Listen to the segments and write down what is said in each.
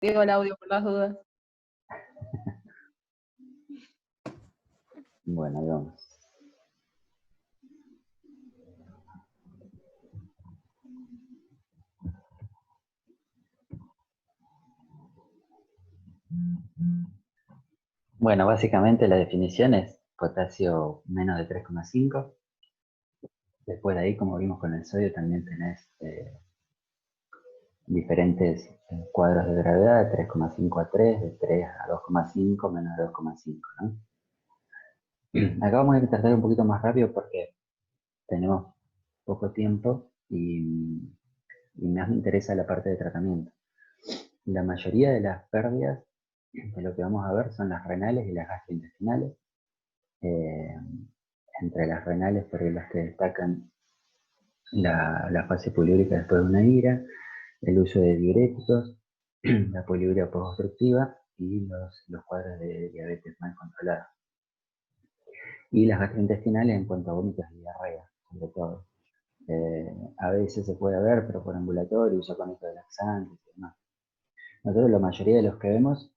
Digo el audio por las dudas. Bueno, ahí vamos. Bueno, básicamente la definición es potasio menos de 3,5. Después de ahí, como vimos con el sodio, también tenés diferentes cuadros de gravedad, de 3,5 a 3, de 3 a 2,5, menos de 2,5, ¿no? Acá vamos a tratar un poquito más rápido porque tenemos poco tiempo y más me interesa la parte de tratamiento. La mayoría de las pérdidas de lo que vamos a ver son las renales y las gastrointestinales. Entre las renales, por las que destacan la fase poliúrica después de una ira, el uso de diuréticos, la poliuria post-obstructiva y los cuadros de diabetes mal controlada. Y las gastrointestinales en cuanto a vómitos y diarrea, sobre todo. A veces se puede ver, pero por ambulatorio, uso crónico de laxantes y demás. Nosotros la mayoría de los que vemos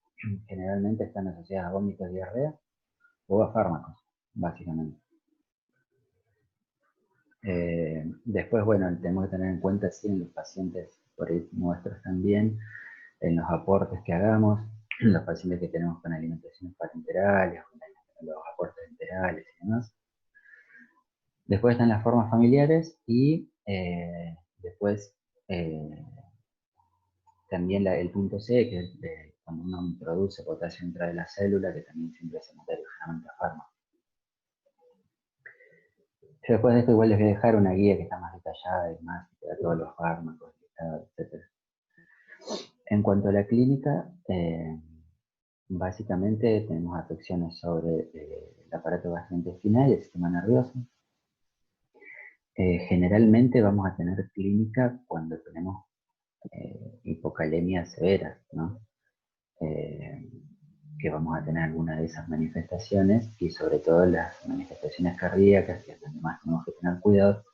generalmente están asociados a vómitos y diarrea o a fármacos, básicamente. Después, bueno, tenemos que tener en cuenta, sí, en los pacientes por ahí nuestros también, en los aportes que hagamos, los pacientes que tenemos con alimentaciones parenterales, con los aportes enterales y demás. Después están las formas familiares y después también el punto C, que es cuando uno produce potasio dentro de la célula, que también siempre se materializa generalmente a fármacos. Yo después de esto igual les voy a dejar una guía que está más detallada y más, que da todos los fármacos, etc. En cuanto a la clínica, básicamente tenemos afecciones sobre el aparato gastrointestinal y el sistema nervioso. Generalmente vamos a tener clínica cuando tenemos hipocalemia severa, ¿no? Que vamos a tener alguna de esas manifestaciones y sobre todo las manifestaciones cardíacas, que es donde más tenemos que tener cuidado.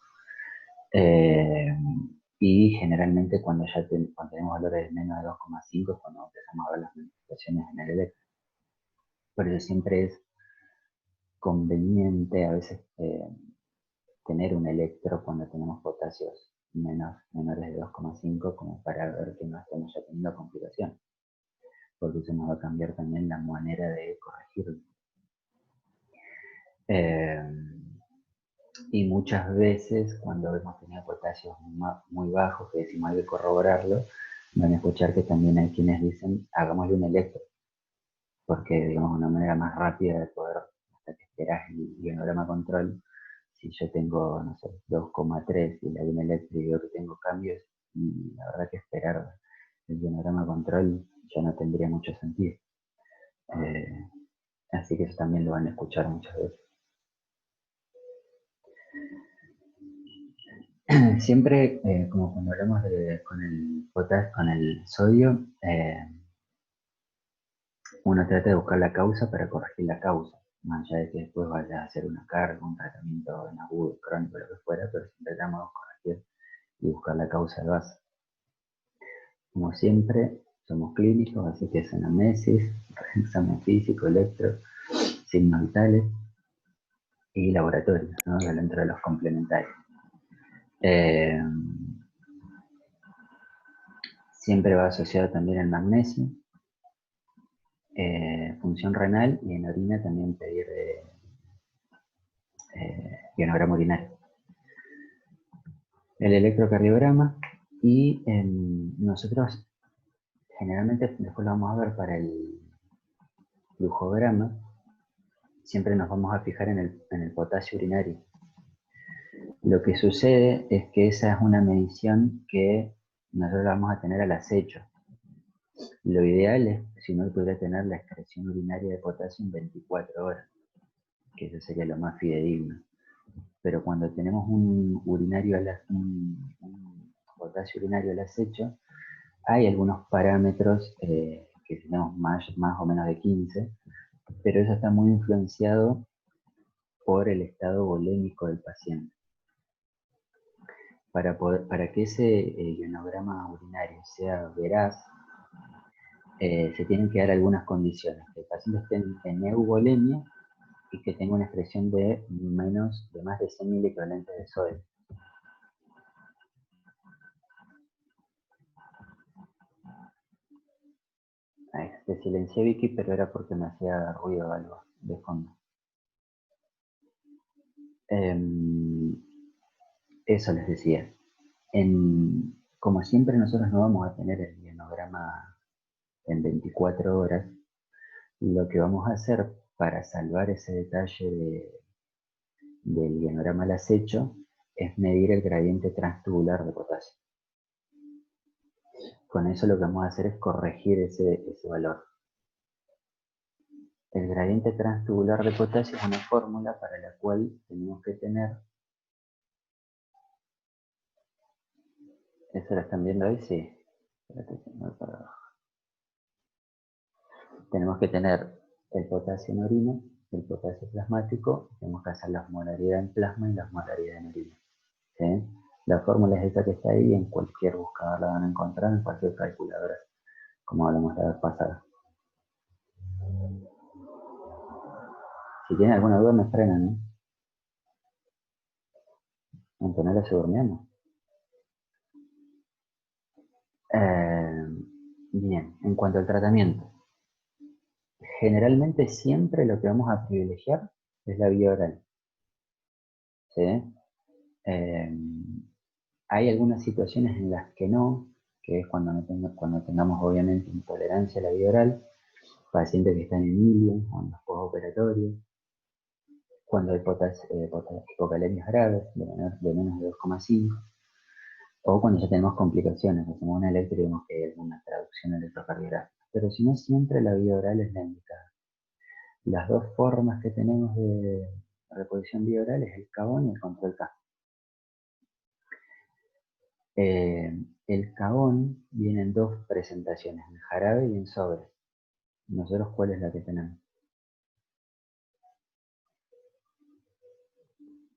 Y generalmente cuando cuando tenemos valores de menos de 2,5 es cuando empezamos a ver las manifestaciones en el electro. Por eso siempre es conveniente a veces tener un electro cuando tenemos potasios menores de 2,5 como para ver que no estemos ya teniendo complicaciones, porque eso nos va a cambiar también la manera de corregirlo. Y muchas veces cuando hemos tenido potasios muy bajos, que decimos hay que corroborarlo, van a escuchar que también hay quienes dicen hagámosle un electro, porque digamos una manera más rápida de poder, hasta que esperás el ionograma control, si yo tengo, no sé, 2,3 y le doy un electro y veo que tengo cambios, y la verdad que esperar el ionograma control ya no tendría mucho sentido. Así que eso también lo van a escuchar muchas veces. Siempre, como cuando hablamos con el potasio, con el sodio, uno trata de buscar la causa para corregir la causa, más allá de que después vaya a hacer una carga, un tratamiento en agudo, crónico, lo que fuera, pero siempre tratamos de corregir y buscar la causa de base. Como siempre, somos clínicos, así que es anamnesis, examen físico, electro, signos vitales y laboratorio, ¿no? Dentro de los complementarios. Siempre va asociado también el magnesio, función renal y en orina también pedir ionograma urinario. El electrocardiograma y nosotros generalmente después lo vamos a ver para el flujograma, siempre nos vamos a fijar en el potasio urinario. Lo que sucede es que esa es una medición que nosotros vamos a tener al acecho. Lo ideal es si uno pudiera tener la excreción urinaria de potasio en 24 horas, que eso sería lo más fidedigno. Pero cuando tenemos un potasio urinario al acecho, hay algunos parámetros que tenemos más o menos de 15, pero eso está muy influenciado por el estado volémico del paciente. Para que ese ionograma urinario sea veraz, se tienen que dar algunas condiciones. Que el paciente esté en euvolemia y que tenga una expresión de más de 100 miliequivalentes de sodio. Te silencié, Vicky, pero era porque me hacía ruido algo de fondo. Eso les decía. Como siempre, nosotros no vamos a tener el dienograma en 24 horas. Lo que vamos a hacer para salvar ese detalle del dienograma al acecho es medir el gradiente transtubular de potasio. Con eso lo que vamos a hacer es corregir ese valor. El gradiente transtubular de potasio es una fórmula para la cual tenemos que tener... ¿Eso lo están viendo ahí? Sí. Espérate, que me voy para abajo. Tenemos que tener el potasio en orina, el potasio plasmático, tenemos que hacer la osmolaridad en plasma y la osmolaridad en orina. ¿Sí? La fórmula es esta que está ahí, en cualquier buscador la van a encontrar, en cualquier calculadora, como hablamos la vez pasada. Si tienen alguna duda me frenan, ¿eh? Antonella, se durmiendo. Bien, en cuanto al tratamiento. Generalmente siempre lo que vamos a privilegiar es la vía oral. ¿Sí? Hay algunas situaciones en las que no, que es cuando tengamos obviamente intolerancia a la vía oral, pacientes que están en ILIO o en los postoperatorios, cuando hay hipocalemias graves de menos de 2,5, o cuando ya tenemos complicaciones, hacemos una electro y vemos que hay alguna traducción electrocardiográfica. Pero si no, siempre la vía oral es la indicada. Las dos formas que tenemos de reposición vía oral es el Cabón y el Control K. El Cabón viene en dos presentaciones, en jarabe y en sobre. ¿Nosotros cuál es la que tenemos?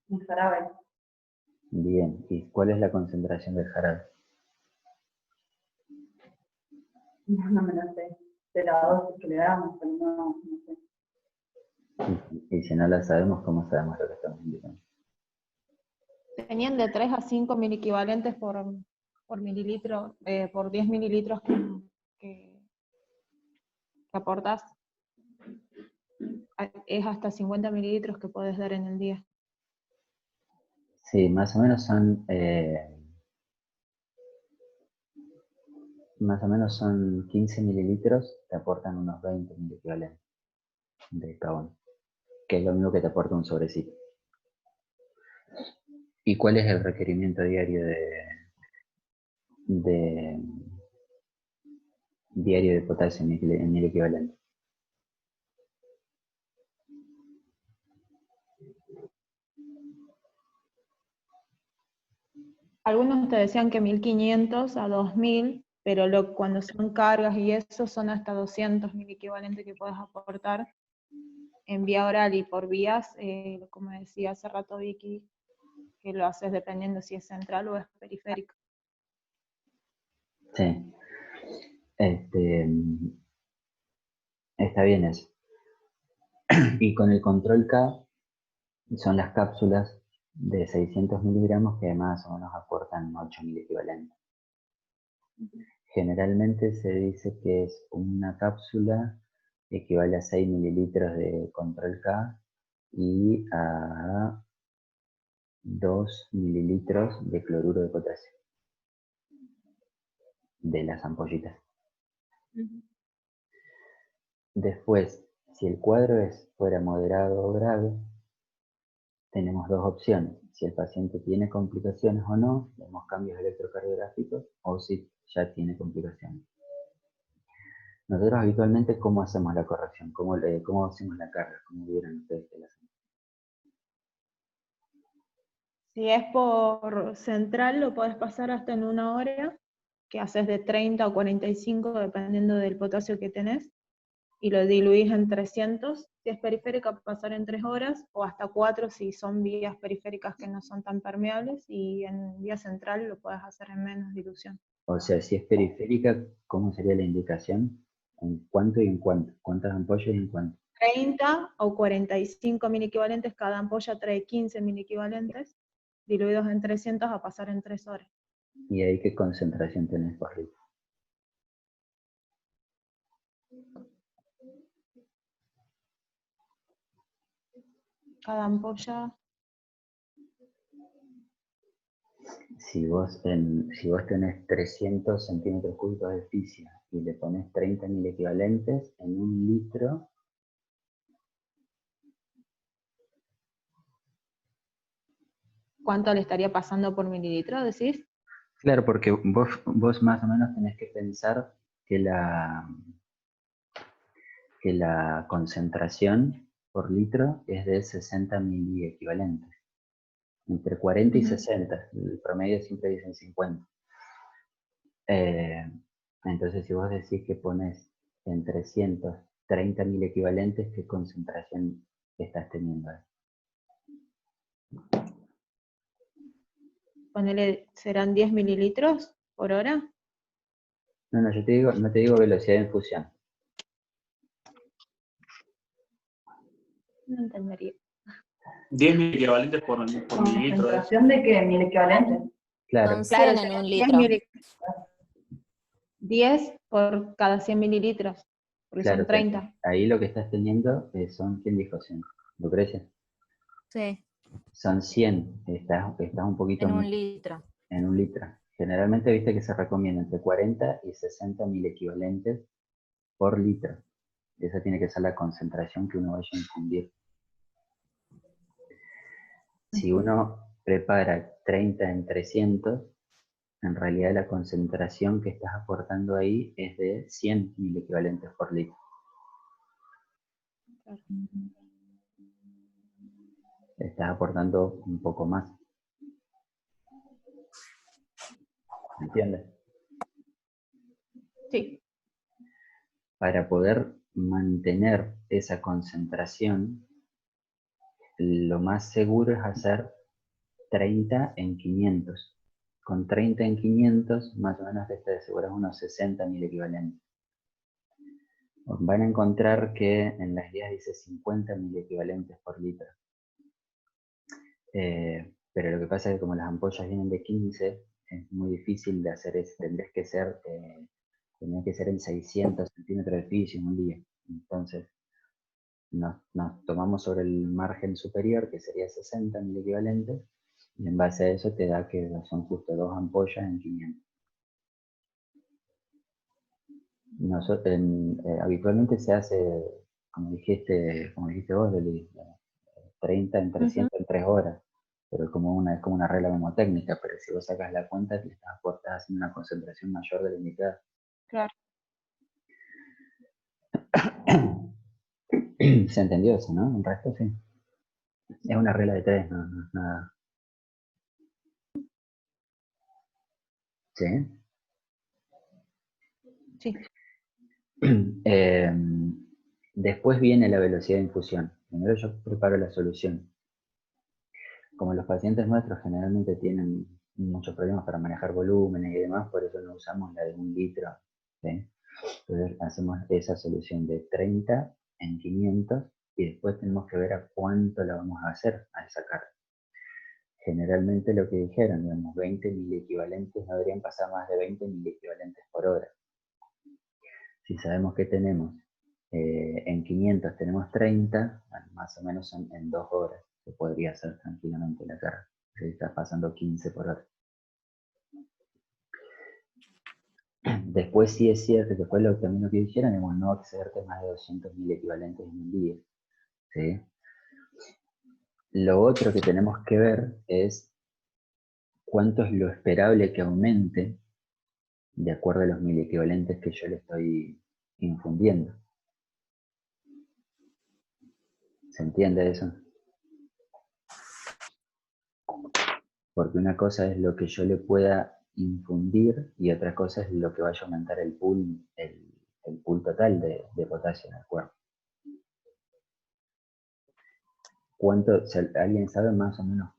En jarabe. Bien, ¿y cuál es la concentración del jarabe? No me lo sé. De la dosis que le damos, pero no sé. Y si no la sabemos, ¿cómo sabemos lo que estamos indicando? Tenían de 3 a 5 miliequivalentes por mililitro, por 10 mililitros que aportás. Es hasta 50 mililitros que podés dar en el día. Sí, más o menos son 15 mililitros, te aportan unos 20 miliequivalentes de Cabón, que es lo mismo que te aporta un sobrecito. ¿Y cuál es el requerimiento diario de potasio en el equivalente? Algunos te decían que 1500 a 2000, pero cuando son cargas y eso son hasta 200 miliequivalentes que puedes aportar en vía oral y por vías, como decía hace rato Vicky, que lo haces dependiendo si es central o es periférico. Sí. Está bien eso. Y con el control K son las cápsulas de 600 miligramos que más o menos aportan 8 miliequivalentes. Generalmente se dice que es una cápsula equivale a 6 mililitros de control K y a 2 mililitros de cloruro de potasio de las ampollitas. Después, si el cuadro fuera moderado o grave, tenemos dos opciones. Si el paciente tiene complicaciones o no, vemos cambios electrocardiográficos, o si ya tiene complicaciones. Nosotros habitualmente, ¿cómo hacemos la corrección? ¿Cómo hacemos la carga? ¿Cómo vieron ustedes que la hacen? Si es por central, lo podés pasar hasta en 1 hora, que haces de 30 o 45, dependiendo del potasio que tenés, y lo diluís en 300. Si es periférica, pasar en 3 horas, o hasta 4 si son vías periféricas que no son tan permeables, y en vía central lo podés hacer en menos dilución. O sea, si es periférica, ¿cómo sería la indicación? ¿En cuánto y en cuánto? ¿Cuántas ampollas y en cuánto? 30 o 45 mil equivalentes, cada ampolla trae 15 mil equivalentes, diluidos en 300 a pasar en 3 horas. ¿Y ahí qué concentración tenés por litro? Cada ampolla, Si vos tenés 300 centímetros cúbicos de fisia y le pones 30.000 equivalentes en un litro, ¿cuánto le estaría pasando por mililitro, decís? claro, porque vos más o menos tenés que pensar que la concentración por litro es de 60 miliequivalentes. Entre 40 y 60, el promedio siempre dicen 50. Entonces, si vos decís que pones en 330.000 equivalentes, ¿qué concentración estás teniendo ahí? Ponele, ¿serán 10 mililitros por hora? No, yo no te digo velocidad de infusión. No entendería. 10 mil equivalentes por mililitro. ¿Concentración de qué? ¿Mil equivalentes? Claro, Son 100 en un litro. 10 por cada 100 mililitros, porque claro, son 30. ahí lo que estás teniendo son, ¿quién dijo 100? ¿Lucrecia? Sí, Son 100, estás un poquito en un litro. en un litro. Generalmente viste que se recomienda entre 40 y 60 mil equivalentes por litro. Esa tiene que ser la concentración que uno vaya a infundir. Si uno prepara 30 en 300, en realidad la concentración que estás aportando ahí es de 100 mil equivalentes por litro. Estás aportando un poco más. ¿Entiendes? Sí. Para poder mantener esa concentración, lo más seguro es hacer 30 en 500. Con 30 en 500, más o menos te aseguras unos 60 mil equivalentes. Van a encontrar que en las guías dice 50 mil equivalentes por litro. Pero lo que pasa es que como las ampollas vienen de 15, es muy difícil de hacer eso. Tendría que ser en 600 centímetros de fisia en un día. Entonces, nos tomamos sobre el margen superior, que sería 60 mil equivalentes, y en base a eso te da que son justo 2 ampollas en 500. Habitualmente se hace, como dijiste vos, Leli, 30 en 300 en 3 horas, pero es como una regla mnemotécnica, pero si vos sacas la cuenta, le estás haciendo una concentración mayor de la indicada. Claro. Se entendió eso, ¿no? El resto sí. Es una regla de 3, no es nada. ¿Sí? Sí. Después viene la velocidad de infusión. Primero yo preparo la solución. Como los pacientes nuestros generalmente tienen muchos problemas para manejar volúmenes y demás, por eso no usamos la de 1 litro. ¿Sí? Entonces hacemos esa solución de 30 en 500 y después tenemos que ver a cuánto la vamos a hacer a esa carga. Generalmente lo que dijeron, digamos, 20 mil equivalentes no deberían pasar más de 20 mil equivalentes por hora. Si sabemos que tenemos en 500 tenemos 30, bueno, más o menos en 2 horas se podría hacer tranquilamente la carga. Si está pasando 15 por hora. Después sí es cierto, después también lo que dijeron es no excederte más de 200 mil equivalentes en un día. ¿Sí? Lo otro que tenemos que ver es cuánto es lo esperable que aumente de acuerdo a los mil equivalentes que yo le estoy infundiendo. ¿Se entiende eso? Porque una cosa es lo que yo le pueda infundir y otra cosa es lo que vaya a aumentar el pool total de potasio en el cuerpo. ¿Alguien sabe más o menos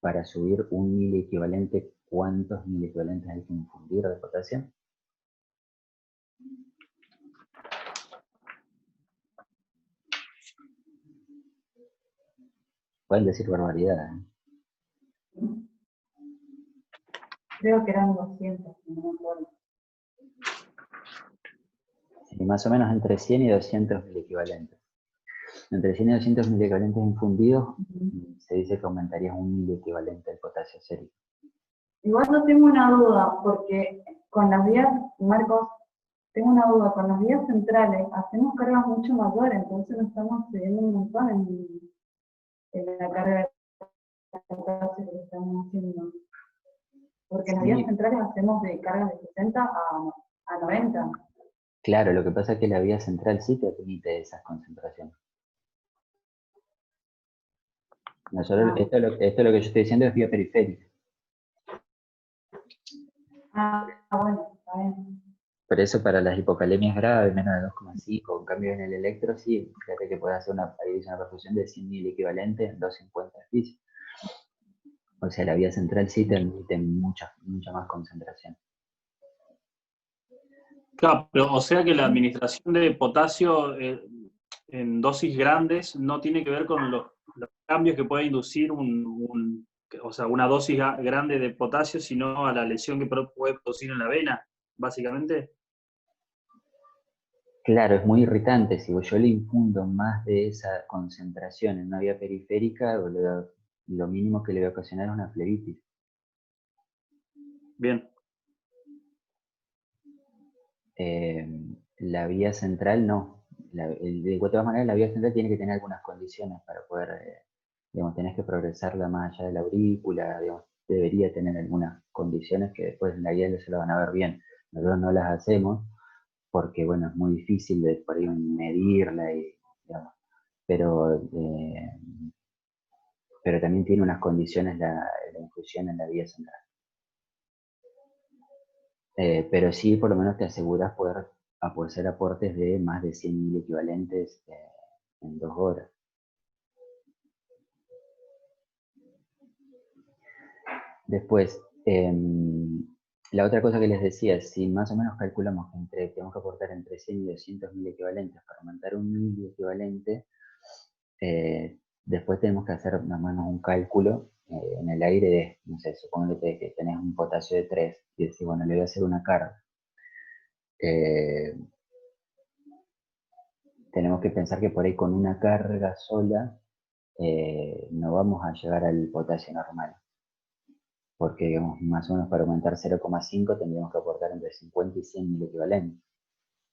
para subir un mil equivalente cuántos mil equivalentes hay que infundir de potasio? Pueden decir barbaridad, ¿eh? Creo que eran 200, no me acuerdo. Sí, más o menos entre 100 y 200 mil equivalentes. Entre 100 y 200 mil equivalentes infundidos, se dice que aumentaría 1.000 equivalente al potasio sérico. Igual yo tengo una duda, porque con las vías, Marcos, tengo una duda, con las vías centrales hacemos cargas mucho mayores, entonces nos estamos excediendo un montón en la carga de potasio que estamos haciendo. Porque en las vías Sí, centrales hacemos de cargas de 60 a 90. claro, lo que pasa es que la vía central sí te permite esas concentraciones. Nosotros, Ah. esto lo que yo estoy diciendo es vía periférica. Bueno, está bien. Por eso para las hipocalemias graves, menos de 2,5, en cambio en el electro sí, fíjate que puede hacer ahí dice una perfusión de 100.000 equivalentes en 250 fisios. O sea, la vía central sí te permite mucha más concentración. Claro, pero o sea que la administración de potasio en dosis grandes no tiene que ver con los cambios que puede inducir o sea, una dosis grande de potasio, sino a la lesión que puede producir en la vena, básicamente. Claro, es muy irritante. Si yo le infundo más de esa concentración en una vía periférica, lo mínimo que le voy a ocasionar es una flebitis. Bien. La vía central no. De todas maneras, la vía central tiene que tener algunas condiciones para poder, digamos, tenés que progresarla más allá de la aurícula, digamos, debería tener algunas condiciones que después en la guía se lo van a ver bien. Nosotros no las hacemos porque, bueno, es muy difícil de por ahí medirla, digamos, pero también tiene unas condiciones la infusión en la vía central. Pero sí, por lo menos te aseguras poder hacer aportes de más de 100.000 equivalentes en 2 horas. Después, la otra cosa que les decía, si más o menos calculamos que tenemos que aportar entre 100 y 200.000 equivalentes para aumentar 1.000 equivalente, después tenemos que hacer más o menos un cálculo en el aire de, no sé, supongo que tenés un potasio de 3 y decís, bueno, le voy a hacer una carga. Tenemos que pensar que por ahí con una carga sola no vamos a llegar al potasio normal. Porque digamos, más o menos para aumentar 0,5 tendríamos que aportar entre 50 y 100.000 equivalentes.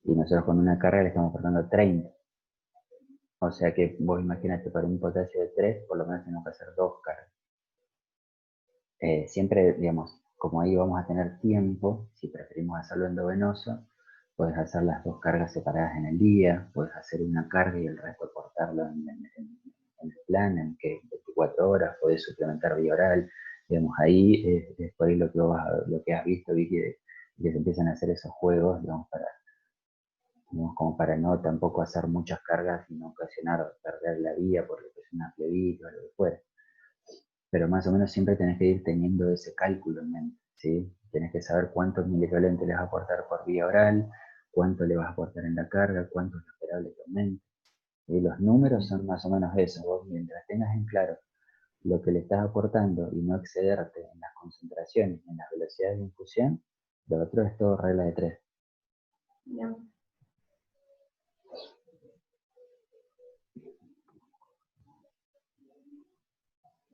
Y nosotros con una carga le estamos aportando 30. O sea que vos imagínate, para un potasio de 3, por lo menos tenemos que hacer 2 cargas. Siempre, digamos, como ahí vamos a tener tiempo, si preferimos hacerlo endovenoso, puedes hacer las 2 cargas separadas en el día, puedes hacer una carga y el resto aportarlo en el plan, en que 24 horas, podés suplementar vía oral. Digamos, ahí es por ahí lo que has visto, Vicky, que se empiezan a hacer esos juegos, digamos, como para no tampoco hacer muchas cargas y no ocasionar perder la vía por lo que es una flebitis o lo que fuera. Pero más o menos siempre tenés que ir teniendo ese cálculo en mente, ¿sí? Tenés que saber cuántos miliequivalentes le vas a aportar por vía oral, cuánto le vas a aportar en la carga, cuánto es lo esperable que aumente. Y los números son más o menos eso. Vos mientras tengas en claro lo que le estás aportando y no excederte en las concentraciones, en las velocidades de infusión, lo otro es todo regla de 3. Bien.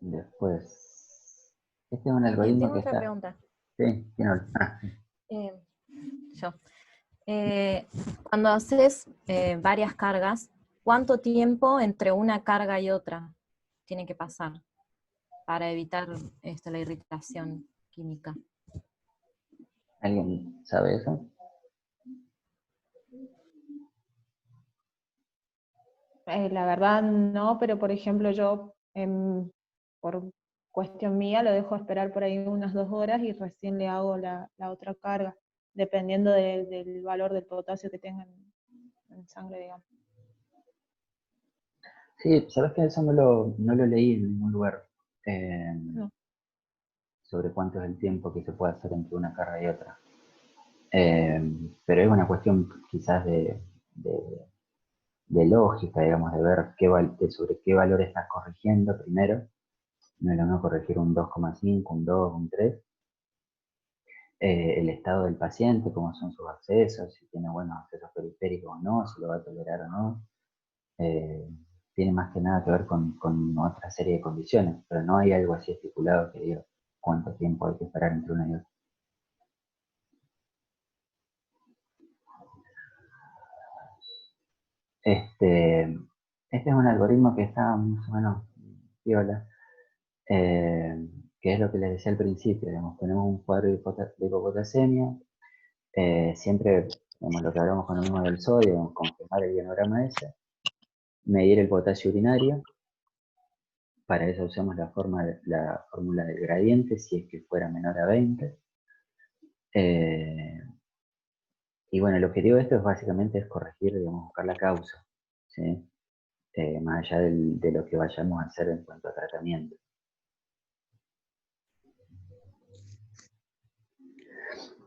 Después, este es un algoritmo Tengo que otra está... pregunta. Sí, ¿quién habla? Eh, yo. Cuando haces varias cargas, ¿cuánto tiempo entre una carga y otra tiene que pasar para evitar la irritación química? ¿Alguien sabe eso? La verdad no, pero por ejemplo yo, por cuestión mía, lo dejo esperar por ahí unas 2 horas y recién le hago la otra carga, dependiendo del valor del potasio que tengan en sangre, digamos. Sí, sabes que eso no lo leí en ningún lugar. No. Sobre cuánto es el tiempo que se puede hacer entre una carga y otra. Pero es una cuestión quizás de lógica, digamos, de ver sobre qué valor estás corrigiendo primero. No es lo mismo corregir un 2,5, un 2, un 3. El estado del paciente, cómo son sus accesos, si tiene buenos accesos periféricos o no, si lo va a tolerar o no. Tiene más que nada que ver con otra serie de condiciones, pero no hay algo así estipulado que diga cuánto tiempo hay que esperar entre una y otra. Este es un algoritmo que está más o menos piola, que es lo que les decía al principio, digamos, tenemos un cuadro de hipopotasemia, siempre, digamos, lo que hablamos con lo mismo del sodio, confirmar el biograma ese, medir el potasio urinario, para eso usamos la fórmula del gradiente, si es que fuera menor a 20. Y bueno, el objetivo de esto es básicamente corregir, digamos, buscar la causa, ¿sí? Más allá de lo que vayamos a hacer en cuanto a tratamiento.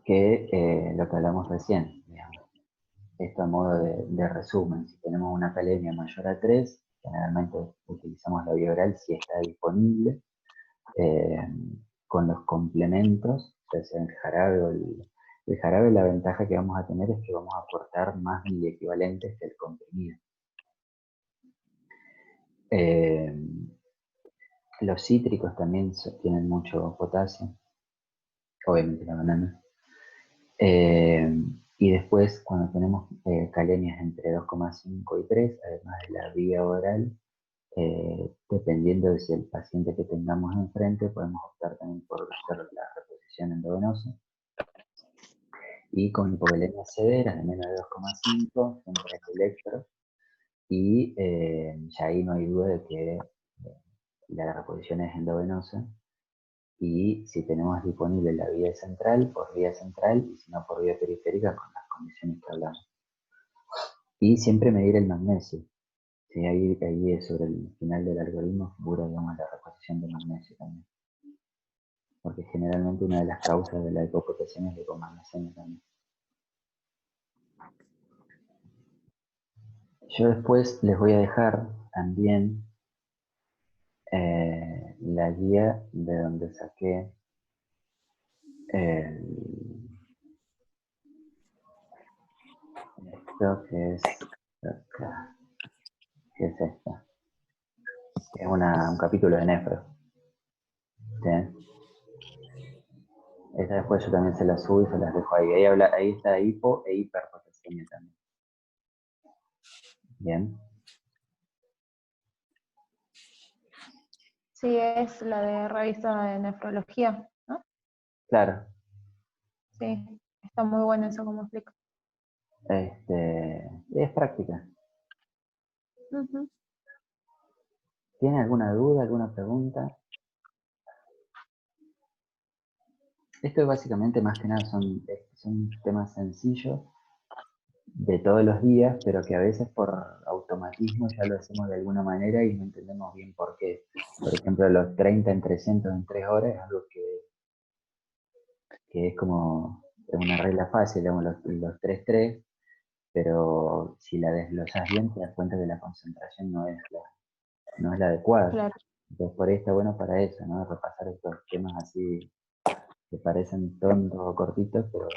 Que lo que hablamos recién, digamos. Esto a modo de resumen, si tenemos una calemia mayor a 3, generalmente utilizamos la vía oral si está disponible, con los complementos, ya sea el jarabe o el jarabe. La ventaja que vamos a tener es que vamos a aportar más miliequivalentes que el comprimido. Los cítricos también tienen mucho potasio, obviamente la banana. Y después, cuando tenemos calemias entre 2,5 y 3, además de la vía oral, dependiendo de si el paciente que tengamos enfrente, podemos optar también por hacer la reposición endovenosa. Y con hipovolemias severas de menos de 2,5, siempre hay electro. Y ya ahí no hay duda de que la reposición es endovenosa. Y si tenemos disponible la vía central, por vía central, y si no por vía periférica, con las condiciones que hablamos. Y siempre medir el magnesio. Sí, ahí es sobre el final del algoritmo figura, digamos, la reposición de magnesio también. Porque generalmente una de las causas de la hipopotasemia es la hipomagnesemia también. Yo después les voy a dejar también la guía de donde saqué esto que es acá, que es esta, que es un capítulo de nefro. ¿Sí? Esta después yo también se las subo y se las dejo ahí. Ahí está hipo e hiperpotasemia también. Bien. Sí, es la de revista de nefrología, ¿no? Claro. Sí, está muy bueno eso como explica. Es práctica. Ujú. ¿Tiene alguna duda, alguna pregunta? Esto básicamente más que nada son temas sencillos de todos los días, pero que a veces por automatismo ya lo hacemos de alguna manera y no entendemos bien por qué. Por ejemplo, los 30 en 300 en 3 horas es algo que es como una regla fácil, digamos, los 3-3, pero si la desglosas bien te das cuenta que la concentración no es la adecuada. Claro. Entonces por ahí está bueno para eso, ¿no? Repasar estos temas así que parecen tontos o cortitos, pero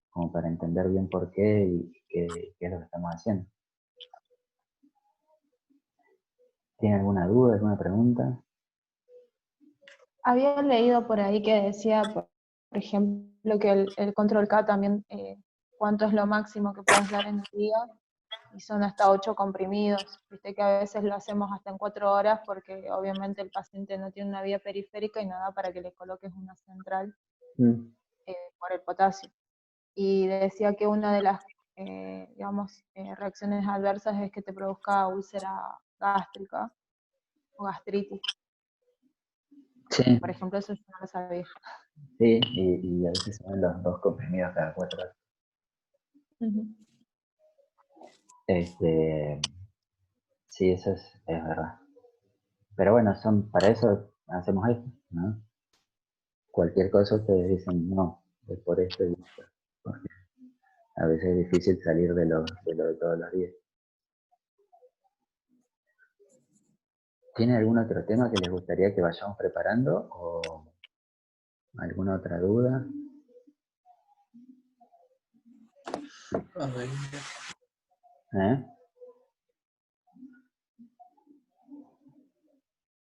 como para entender bien por qué y qué es lo que estamos haciendo. ¿Tiene alguna duda, alguna pregunta? Había leído por ahí que decía, por ejemplo, que el control K también, cuánto es lo máximo que puedes dar en el día, y son hasta 8 comprimidos. Viste que a veces lo hacemos hasta en 4 horas porque obviamente el paciente no tiene una vía periférica y nada para que le coloques una central por el potasio. Y decía que una de las, digamos, reacciones adversas es que te produzca úlcera gástrica o gastritis. Sí, Por ejemplo, eso yo no lo sabía. sí, y a veces son los 2 comprimidos cada 4 horas. Ujú. Sí, eso es verdad. Pero bueno, para eso hacemos esto, ¿no? Cualquier cosa ustedes dicen, no, es por esto y esto. Porque a veces es difícil salir de lo de todos los días. ¿Tiene algún otro tema que les gustaría que vayamos preparando o alguna otra duda? A ver. ¿Eh?